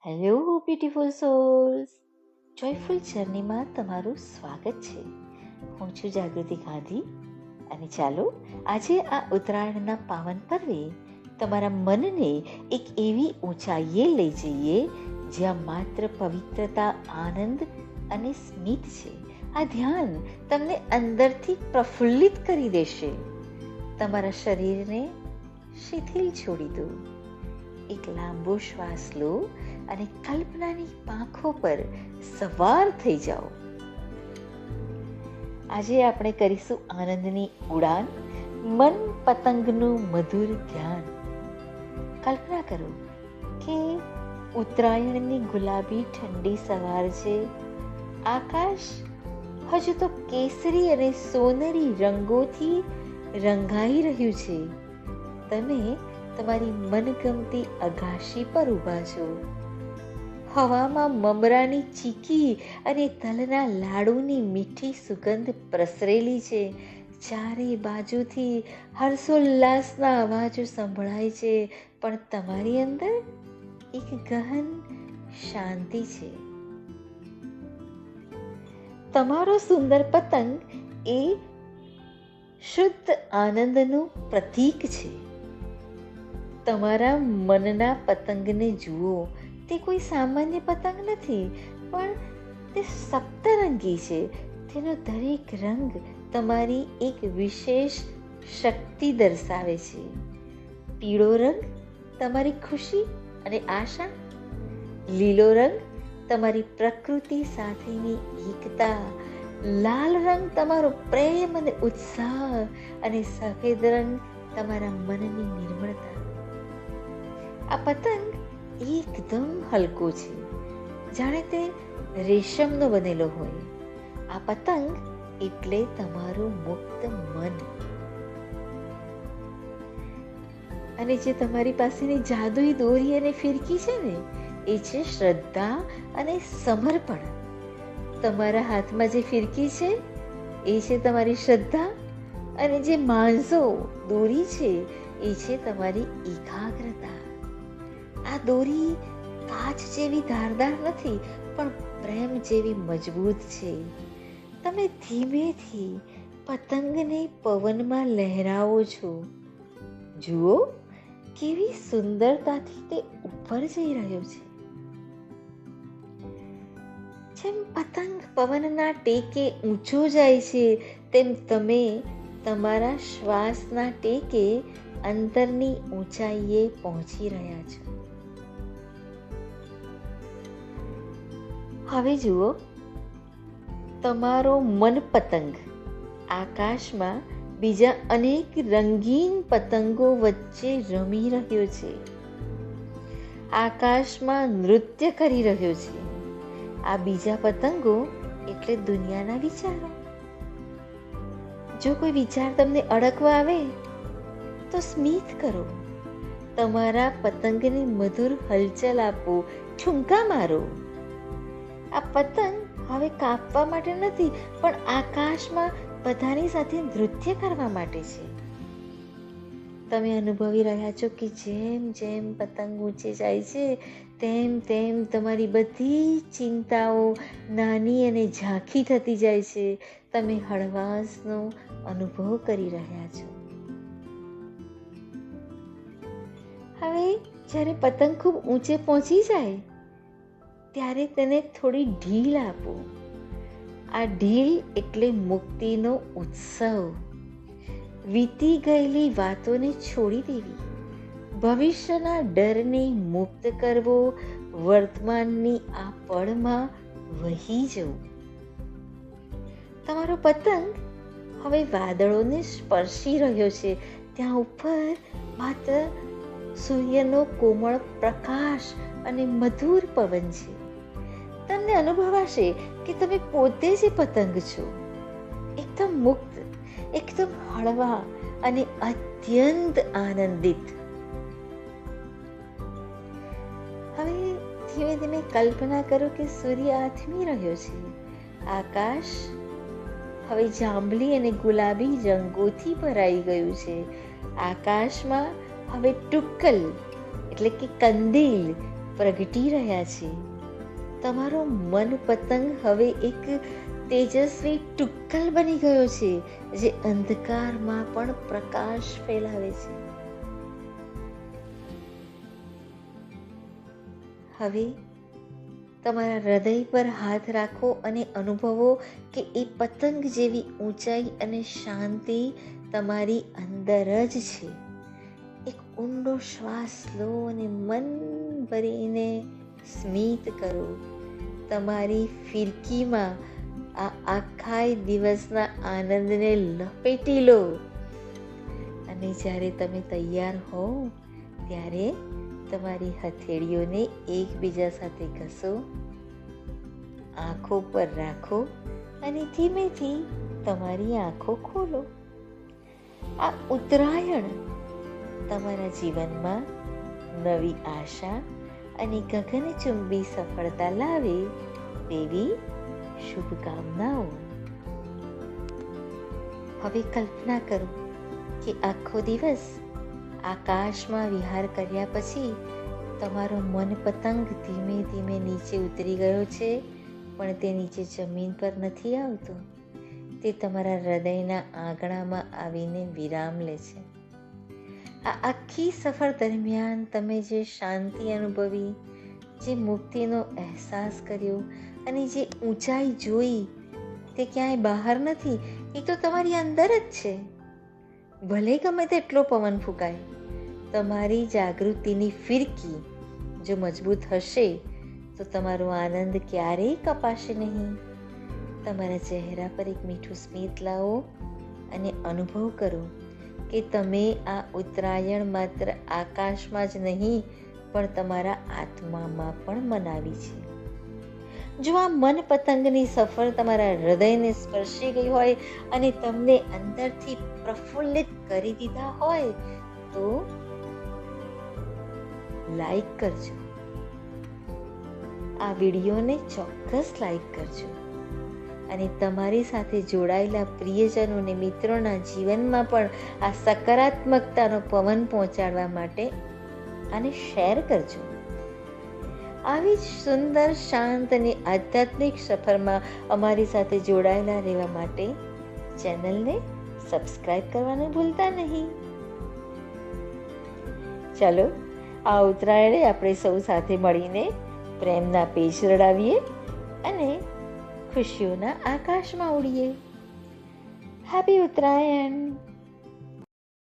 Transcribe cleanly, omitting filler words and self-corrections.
Hello beautiful souls, joyful જર્નીમાં તમારું સ્વાગત છે. હું છું જાગૃતિ ગાંધી અને ચાલો આજે આ ઉત્તરાયણના પાવન પર્વે તમારા મનને એક એવી ઊંચાઈએ લઈ જઈએ જ્યાં માત્ર પવિત્રતા, આનંદ અને સ્મિત છે. આ ધ્યાન તમને અંદરથી પ્રફુલ્લિત કરી દેશે. તમારા શરીરને શિથિલ છોડી દો. એક લાંબો શ્વાસ લો અને કલ્પનાની પાંખો પર સવાર થઈ જાઓ. આજે આપણે કરીશું આનંદની ઉડાન, મન પતંગનું મધુર ધ્યાન. કલ્પના કરો કે ઉત્તરાયણની ગુલાબી ઠંડી સવાર છે. આકાશ હજુ તો કેસરી અને સોનેરી રંગોથી રંગાઈ રહ્યું છે. તમે તમારી મનગમતી અગાશી પર ઊભા છો. હવામાં મમરાની ચીકી અને તલના લાડુની મીઠી સુગંધ પ્રસરેલી છે. ચારે બાજુથી હર્ષોલ્લાસના અવાજો સંભળાય છે, પણ તમારી અંદર એક ગહન શાંતિ છે. તમારો સુંદર પતંગ એ શુદ્ધ આનંદનું પ્રતીક છે. તમારા મનના પતંગને જુઓ. તે કોઈ સામાન્ય પતંગ નથી, પણ તે સપ્તરંગી છે. તેનો દરેક રંગ તમારી એક વિશેષ શક્તિ દર્શાવે છે. પીળો રંગ તમારી ખુશી અને આશા, લીલો રંગ તમારી પ્રકૃતિ સાથેની એકતા, લાલ રંગ તમારો પ્રેમ અને ઉત્સાહ અને સફેદ રંગ તમારા મનની નિર્મળતા. આ પતંગ એકદમ હલકો છે, જાણે તે રેશમનો બનેલો હોય. આ પતંગ એટલે તમારું મુક્ત મન. અને જે તમારી પાસેની જાદુઈ દોરી અને ફિરકી છે ને, એ છે શ્રદ્ધા અને સમર્પણ. તમારા હાથમાં જે ફિરકી છે એ છે તમારી શ્રદ્ધા, અને જે માંસો દોરી છે એ છે તમારી એકાગ્રતા. આ દોરી કાચ જેવી ધારદાર નથી, પણ પ્રેમ જેવી મજબૂત છે. તમે ધીમેથી પતંગને પવનમાં લહેરાવો છો. જુઓ કેવી સુંદરતાથી તે ઉપર જઈ રહ્યો છે. જેમ પતંગ પવનના ટેકે ઊંચો જાય છે, તેમ તમે તમારા શ્વાસના ટેકે અંતરની ઊંચાઈએ પહોંચી રહ્યા છો. હવે જુઓ, તમારો મન પતંગ આકાશમાં બીજા અનેક રંગીન પતંગો વચ્ચે રમી રહ્યો છે. આકાશમાં નૃત્ય કરી રહ્યો છે. આ બીજા પતંગો એટલે દુનિયાના વિચારો. જો કોઈ વિચાર તમને અડકવા આવે તો સ્મિત કરો. તમારા પતંગને મધુર હલચલ આપો, ઠુમકા મારો. આ પતંગ હવે કાપવા માટે નથી, પણ આકાશમાં બધાની સાથે નૃત્ય કરવા માટે છે. તમે અનુભવી રહ્યા છો કે જેમ જેમ પતંગ ઊંચે જાય છે, તેમ તેમ તમારી બધી ચિંતાઓ નાની અને ઝાંખી થતી જાય છે. તમે હળવાશનો અનુભવ કરી રહ્યા છો. હવે જ્યારે પતંગ ખૂબ ઊંચે પહોંચી જાય ત્યારે તેને થોડી ઢીલ આપો. આ ઢીલ એટલે મુક્તિનો ઉત્સવ. વીતી ગયેલી વાતોને છોડી દેવી, ભવિષ્યના ડરને મુક્ત કરવો, વર્તમાનની આ પળમાં વહી જવું. તમારો પતંગ હવે વાદળોને સ્પર્શી રહ્યો છે. ત્યાં ઉપર માત્ર સૂર્યનો કોમળ પ્રકાશ અને મધુર પવન છે. તમને અનુભવાશે કે તમે પોતે જ પતંગ છો, એકદમ મુક્ત, એકદમ હળવા અને અત્યંત આનંદિત. હવે ધીમે ધીમે કલ્પના કરો કે સૂર્ય આથમી રહ્યો છે. આકાશ હવે જાંબલી અને ગુલાબી રંગોથી ભરાઈ ગયું છે. આકાશમાં હવે ટુક્કલ એટલે કે કંદીલ પ્રગટી રહ્યા છે. તમારો મન પતંગ હવે એક તેજસ્વી ટુક્કલ બની ગયો છે, જે અંધકારમાં પણ પ્રકાશ ફેલાવે છે. હવે તમારા હૃદય પર હાથ રાખો અને અનુભવો કે એ પતંગ જેવી ઊંચાઈ અને શાંતિ તમારી અંદર જ છે. એક ઊંડો શ્વાસ લો અને મન ભરીને સ્મિત કરો. તમારી ફિરકીમાં આ આખા દિવસના આનંદને લપેટી લો અને જ્યારે તમે તૈયાર હો ત્યારે તમારી હથેળીઓને એકબીજા સાથે ઘસો, આંખો પર રાખો અને ધીમેથી તમારી આંખો ખોલો. આ ઉત્તરાયણ તમારા જીવનમાં નવી આશા અને ગગનચુંબી સફળતા લાવે તેવી શુભકામનાઓ. હવે કલ્પના કરો કે આખો દિવસ આકાશમાં વિહાર કર્યા પછી તમારો મન પતંગ ધીમે ધીમે નીચે ઉતરી ગયો છે, પણ તે નીચે જમીન પર નથી આવતો. તે તમારા હૃદયના આંગણામાં આવીને વિરામ લે છે. આ આખી સફર દરમિયાન તમે જે શાંતિ અનુભવી, જે મુક્તિનો અહેસાસ કર્યો અને જે ઊંચાઈ જોઈ, તે ક્યાંય બહાર નથી, એ તો તમારી અંદર જ છે. ભલે ગમે તેટલો પવન ફૂંકાય, તમારી જાગૃતિની ફિરકી જો મજબૂત હશે તો તમારો આનંદ ક્યારેય કપાશે નહીં. તમારા ચહેરા પર એક મીઠું સ્મિત લાવો અને અનુભવ કરો કે તમે આ ઉત્તરાયણ માત્ર આકાશમાં જ નહીં પણ તમારા આત્મામાં પણ મનાવી છે. જો આ મન પતંગની સફર તમારા હૃદયને સ્પર્શી ગઈ હોય અને તમને અંદરથી પ્રફુલ્લિત કરી દીધા હોય તો લાઈક કરજો. આ વિડીયોને ચોક્કસ લાઈક કરજો અને તમારી સાથે જોડાયેલા પ્રિયજનો અને મિત્રોના જીવનમાં પણ આ સકારાત્મકતાનો પવન પહોંચાડવા માટે આને શેર કરજો. આવી જ સુંદર, શાંત અને આધ્યાત્મિક સફરમાં અમારી સાથે જોડાયેલા રહેવા માટે ચેનલને સબસ્ક્રાઇબ કરવાનું ભૂલતા નહીં. ચાલો, આ ઉત્તરાયણે આપણે સૌ સાથે મળીને પ્રેમના પેચ રડાવીએ અને ખુશીઓના આકાશમાં ઉડીએ. હેપી ઉત્તરાયણ.